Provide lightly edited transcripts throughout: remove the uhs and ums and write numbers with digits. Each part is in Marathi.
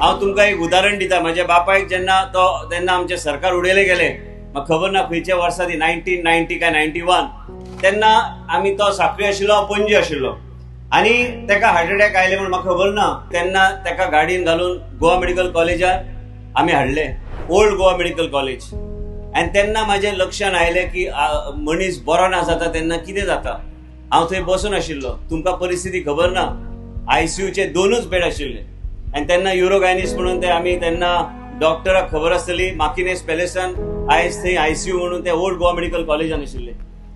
हांव तुमकां एक उदाहरण दिता। म्हाज्या बापायक तेन्ना आमचे सरकार उडयले गेले, म्हाका खबर ना खंयच्या वर्सा ती 1990 काय 91, तेन्ना आमी तो सांखळी आशिल्लो, हांव पणजी आशिल्लो आनी तेका हार्ट अटॅक आयले म्हण म्हाका खबर ना। तेन्ना तेका गाडयेन घालून गोवा मेडिकल कॉलेजान आमी हाडले, ओल्ड गोवा मेडिकल कॉलेज। आनी तेन्ना म्हाजें लक्षान आयलें की मनीस बरो ना जाता तेन्ना कितें जाता। हांव थंय बसून आशिल्लो, तुमकां परिस्थिती खबर ना, आयसीयूचे 2च बेड आशिल्ले आनी तेन्ना युरोगायनिस्ट म्हणून ते आमी तेन्ना डॉक्टराक खबर आसतली, माकिनेस पॅलेसान आयज थंय आयसीयू म्हणून ते ओल्ड गोवा मेडिकल कॉलेजान आशिल्ले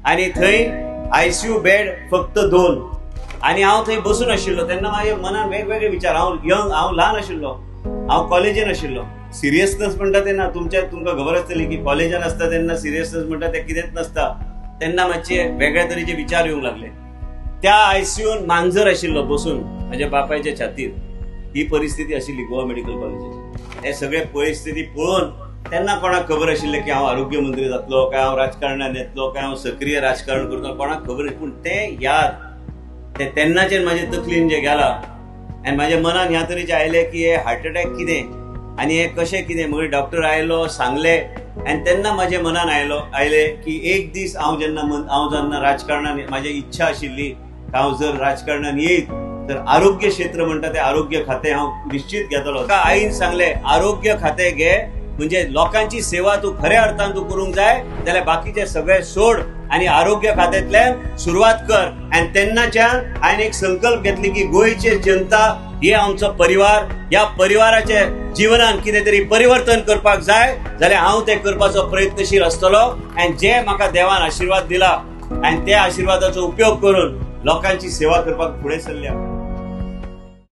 आनी थंय आयसीयू बेड फक्त 2 आनी हांव थंय बसून आशिल्लो। तेन्ना म्हाज्या मनान वेगवेगळे विचार, हांव ल्हान आशिल्लो, हांव कॉलेजीन आशिल्लो। सिरियसनेस म्हणटा तेन्ना तुमकां खबर आसतली की कॉलेजान आसता तेन्ना सिरियसनेस म्हणटा ते कितेंच नसता। तेन्ना मातशे वेगळ्या तरेचे विचार येवंक लागले। त्या आयसीयून मांजर आशिल्लो बसून म्हाज्या बापायच्या छातीर, ही परिस्थिती आशिल्ली गोवा मेडिकल कॉलेजाची। हे सगळे परिस्थिती पळोवन तेन्ना कोणाक खबर आशिल्लें की हांव आरोग्य मंत्री जातलो, काय हांव राजकारणांत येतलो, काय हांव सक्रीय राजकारण करतलो, कोणाक खबर ना। पूण ते याद तेन्नाचेर म्हाजे तकलीन जे गेला आनी म्हाज्या मनान ह्या तरेचे आयले की हे हार्ट अटॅक कितें आनी हे कशें कितें। म्हगे डॉक्टर आयलो, सांगले आनी तेन्ना म्हाज्या मनान आयले की एक दीस हांव जेन्ना राजकारणान म्हाजी इच्छा आशिल्ली हांव जर राजकारणान येयत तर आरोग्य क्षेत्र म्हणटा ते आरोग्य खातें हांव निश्चित घेतलो। आईन सांगले आरोग्य खातें घे, म्हणजे लोकांची सेवा तू खऱ्या अर्थान तू करूंक जाय जाल्यार बाकीचे सगळे सोड आनी आरोग्य खात्यांतल्यान सुरवात कर। आनी तेन्नाच्यान हांवें एक संकल्प घेतली की गोंयचे जनता हे आमचो परिवार, ह्या परिवाराचे जिवनान कितें तरी परिवर्तन करपाक जाय जाल्यार हांव ते करपाचो प्रयत्नशील आसतलो। आनी जे म्हाका देवान आशिर्वाद दिला आनी त्या आशिर्वादाचो उपयोग करून लोकांची सेवा करपाक फुडें सरल्या।